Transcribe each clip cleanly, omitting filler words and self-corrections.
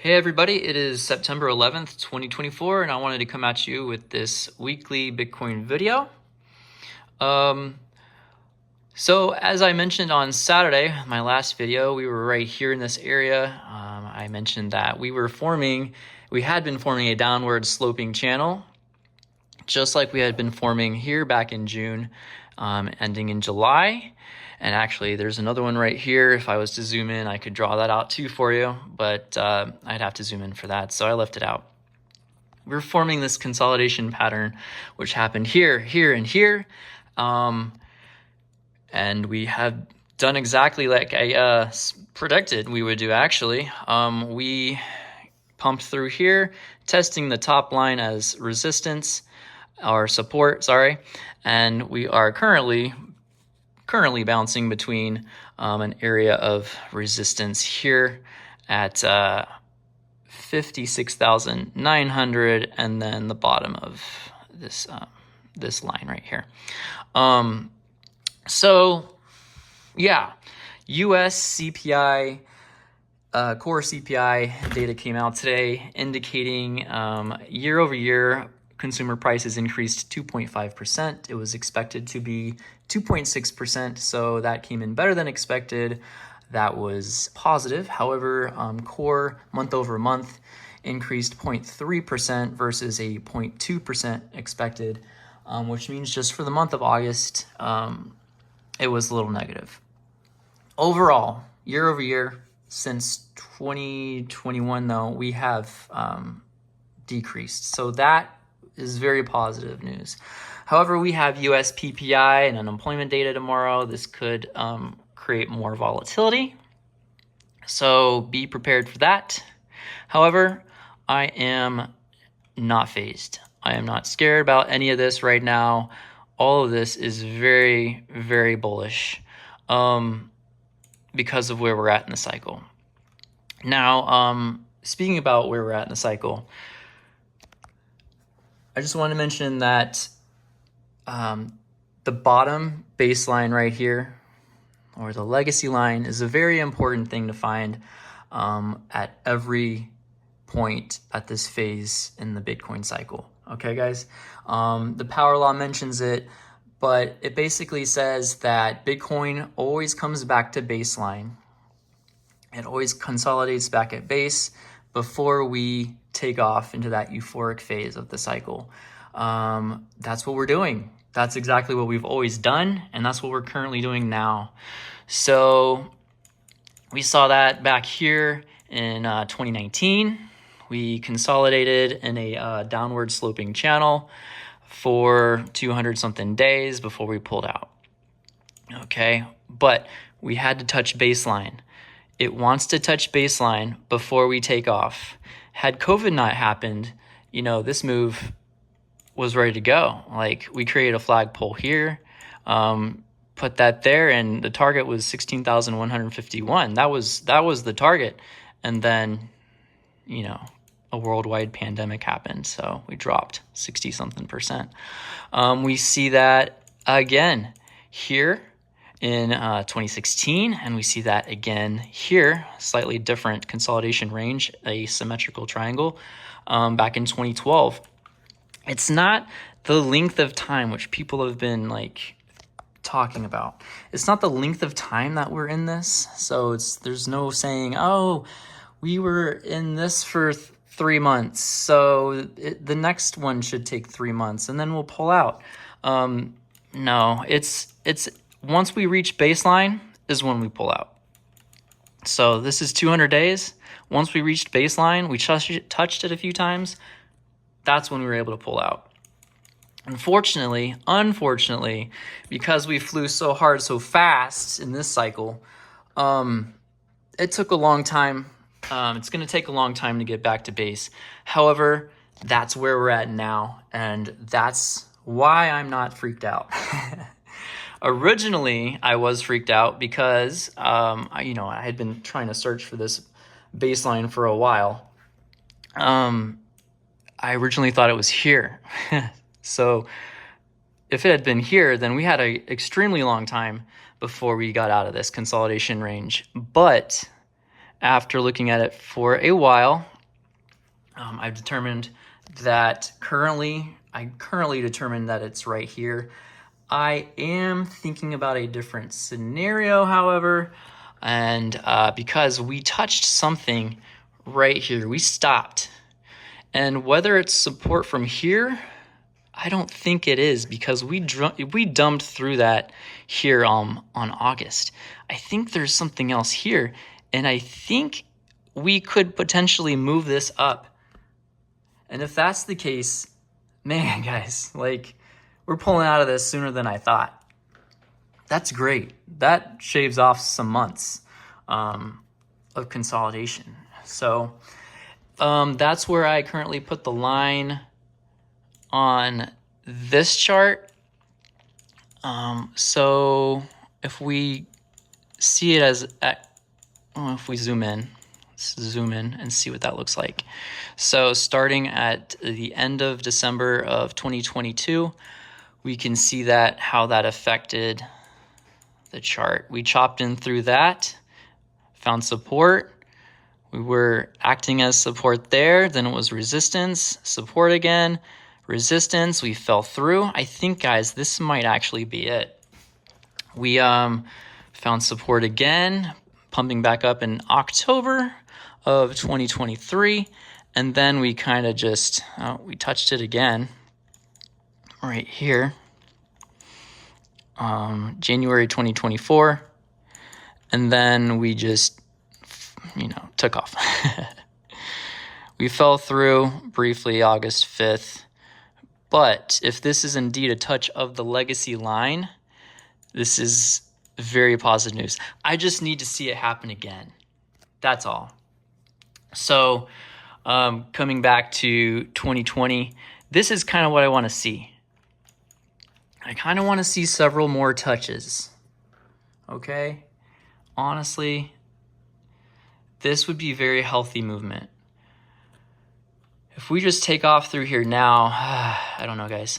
Hey everybody, it is September 11th, 2024, and I wanted to come at you with this weekly Bitcoin video. So as I mentioned on Saturday, my last video, we were right here in this area. I mentioned that we had been forming a downward sloping channel, just like we had been forming here back in June, ending in July. And actually, there's another one right here. If I was to zoom in, I could draw that out too for you, but I'd have to zoom in for that, so I left it out. We're forming this consolidation pattern, which happened here, here, and here. And we have done exactly like I predicted we would do, actually. We pumped through here, testing the top line as resistance, or support, sorry. And we are currently bouncing between an area of resistance here at 56,900 and then the bottom of this line right here. So yeah, US CPI, core CPI data came out today indicating year over year consumer prices increased 2.5%. It was expected to be 2.6%, so that came in better than expected. That was positive. However, core month over month increased 0.3% versus a 0.2% expected, which means just for the month of August, it was a little negative. Overall, year over year, since 2021 though, we have decreased. So that is very positive news. However, we have US PPI and unemployment data tomorrow. This could create more volatility, so be prepared for that. However, I am not fazed. I am not scared about any of this right now. All of this is very, very bullish because of where we're at in the cycle. Now, speaking about where we're at in the cycle, I just want to mention that the bottom baseline right here, or the legacy line, is a very important thing to find at every point at this phase in the Bitcoin cycle. Okay, guys? The power law mentions it, but it basically says that Bitcoin always comes back to baseline. It always consolidates back at base before we take off into that euphoric phase of the cycle. That's what we're doing. That's exactly what we've always done, and that's what we're currently doing now. So we saw that back here in 2019. We consolidated in a downward sloping channel for 200 something days before we pulled out. Okay, but we had to touch baseline. It wants to touch baseline before we take off. Had COVID not happened, this move was ready to go. Like, we created a flagpole here, put that there, and the target was 16,151. That was the target. And then, a worldwide pandemic happened, so we dropped 60 something percent. We see that again here in 2016, and we see that again here, slightly different consolidation range, a symmetrical triangle, back in 2012. It's not the length of time, which people have been talking about. It's not the length of time that we're in this. So there's no saying, oh, we were in this for 3 months, so the next one should take 3 months, and then we'll pull out. No, it's once we reach baseline is when we pull out. So this is 200 days. Once we reached baseline, we touched it a few times. That's when we were able to pull out. Unfortunately, because we flew so hard, so fast in this cycle, it took a long time. It's going to take a long time to get back to base. However, that's where we're at now, and that's why I'm not freaked out. Originally, I was freaked out because I had been trying to search for this baseline for a while. I originally thought it was here. So if it had been here, then we had an extremely long time before we got out of this consolidation range. But after looking at it for a while, I've determined that I currently determined that it's right here. I am thinking about a different scenario, however, and because we touched something right here, we stopped. And whether it's support from here, I don't think it is, because we dumped through that here on August. I think there's something else here, and I think we could potentially move this up. And if that's the case, man, guys, like, we're pulling out of this sooner than I thought. That's great. That shaves off some months of consolidation. So that's where I currently put the line on this chart. So if we see it as, if we zoom in, let's zoom in and see what that looks like. So starting at the end of December of 2022, we can see that how that affected the chart. We chopped in through that, found support. We were acting as support there, then it was resistance, support again, resistance, we fell through. I think, guys, this might actually be it. We found support again, pumping back up in October of 2023, and then we kind of just, we touched it again right here, January 2024, and then we just, took off. We fell through briefly August 5th, but if this is indeed a touch of the legacy line, this is very positive news. I just need to see it happen again. That's all. So coming back to 2020, this is kind of what I want to see. I kind of want to see several more touches. Okay? Honestly, this would be very healthy movement. If we just take off through here now, I don't know, guys.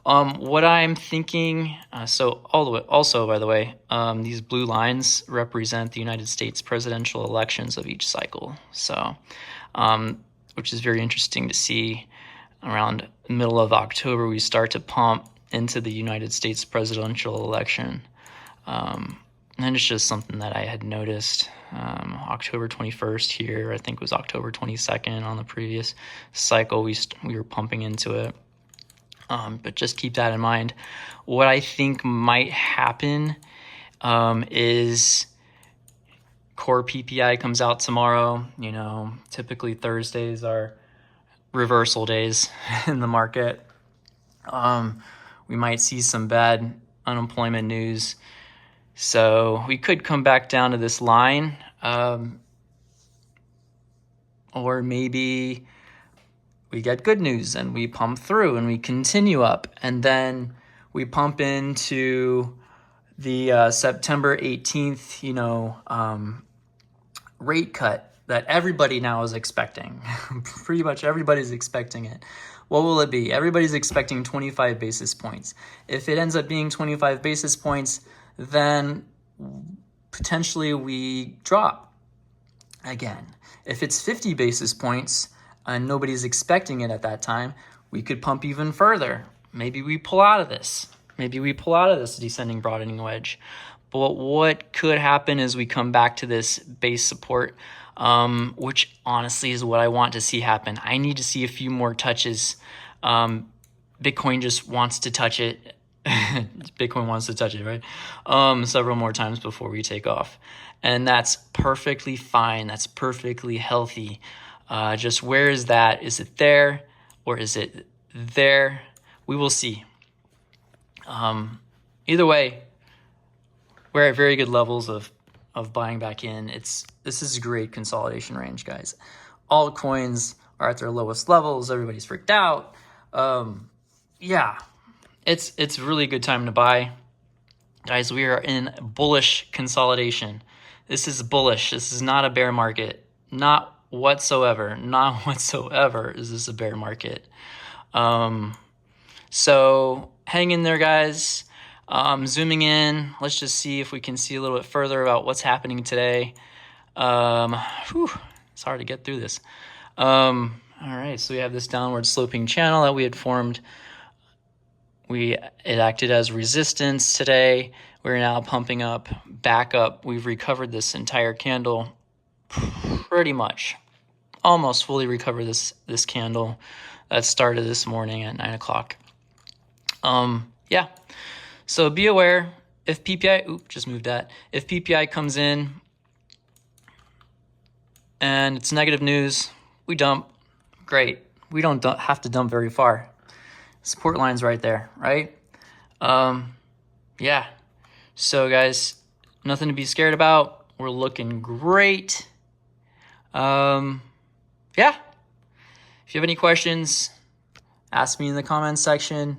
What I'm thinking, also, by the way, these blue lines represent the United States presidential elections of each cycle. So, which is very interesting to see. Around the middle of October, we start to pump into the United States presidential election. And it's just something that I had noticed. October 21st here, I think it was October 22nd on the previous cycle, we were pumping into it. But just keep that in mind. What I think might happen is core PPI comes out tomorrow. Typically Thursdays are reversal days in the market. We might see some bad unemployment news. So we could come back down to this line, or maybe we get good news and we pump through and we continue up, and then we pump into the September 18th, rate cut that everybody now is expecting. Pretty much everybody's expecting it. What will it be? Everybody's expecting 25 basis points. If it ends up being 25 basis points, then potentially we drop again. If it's 50 basis points and nobody's expecting it at that time, we could pump even further. Maybe we pull out of this. Maybe we pull out of this descending broadening wedge. But what could happen is we come back to this base support, which honestly is what I want to see happen. I need to see a few more touches. Bitcoin just wants to touch it. Bitcoin wants to touch it, right? Several more times before we take off. And that's perfectly fine. That's perfectly healthy. Just where is that? Is it there or is it there? We will see. Either way, we're at very good levels of buying back in. This is a great consolidation range, guys. All coins are at their lowest levels. Everybody's freaked out. Yeah. It's a really good time to buy. Guys, we are in bullish consolidation. This is bullish. This is not a bear market. Not whatsoever. Not whatsoever is this a bear market. So hang in there, guys. Zooming in, let's just see if we can see a little bit further about what's happening today. It's hard to get through this. All right, so we have this downward sloping channel that we had formed. It acted as resistance today. We're now pumping up, back up. We've recovered this entire candle pretty much. Almost fully recovered this candle that started this morning at 9 o'clock. Yeah, so be aware if PPI, just moved that. If PPI comes in and it's negative news, we dump. Great. We don't have to dump very far. Support line's right there, right? Yeah. So guys, nothing to be scared about. We're looking great. Yeah. If you have any questions, ask me in the comments section.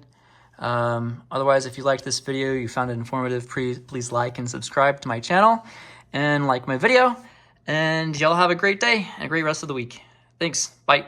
Otherwise, if you liked this video, you found it informative, please like and subscribe to my channel and like my video. And y'all have a great day and a great rest of the week. Thanks. Bye.